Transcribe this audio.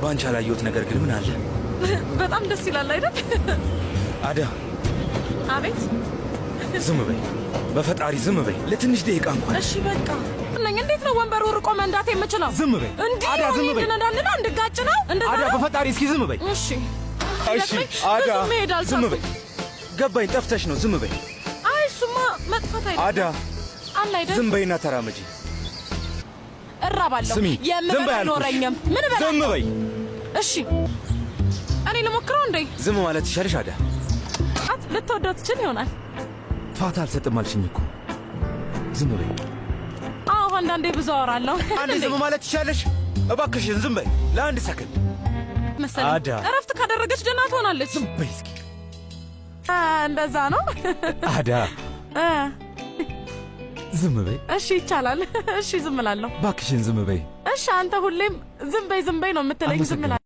ባንቺ ያላየሁት ነገር ግን ምን አለ? በጣም ደስ ይላል አይደል? አዳ አቤት። ዝም በይ በፈጣሪ ዝም በይ ለትንሽ ደቂቃ እንኳን። እሺ በቃ ነኝ። እንዴት ነው ወንበሩ ርቆ መንዳት የምችለው? ዝም በይ አዳ ዝም በይ። እንነዳለን እንድጋጭ ነው እንደዛ። አዳ በፈጣሪ እስኪ ዝም በይ። እሺ እሺ አዳ ዝም በይ። ገባኝ ጠፍተሽ ነው። ዝም በይ። አይ እሱማ መጥፋት አይደለም። አዳ አለ አይደል? ዝም በይና ተራመጂ። እራባለሁ። የምበላ አይኖረኝም። ምን በላ? ዝም በይ። እሺ እኔ ልሞክረው እንዴ? ዝም ማለት ይሻልሽ አዳ። ልትወደው ትችል ይሆናል። ፋታ አልሰጥም አልሽኝ እኮ። ዝም በይ። አዎ አንዳንዴ ብዙ አወራለሁ። አንዴ ዝም ማለት ይሻልሽ። እባክሽን ዝም በይ ለአንድ ሰከንድ መሰለኝ። አዳ እረፍት ካደረገች ደህና ትሆናለች። ዝም በይ እስኪ። እንደዛ ነው አዳ። ዝም በይ። እሺ ይቻላል። እሺ ዝም እላለሁ። እባክሽን ዝም በይ። እሺ አንተ ሁሌም ዝም በይ ነው የምትለኝ። ዝም እላለሁ።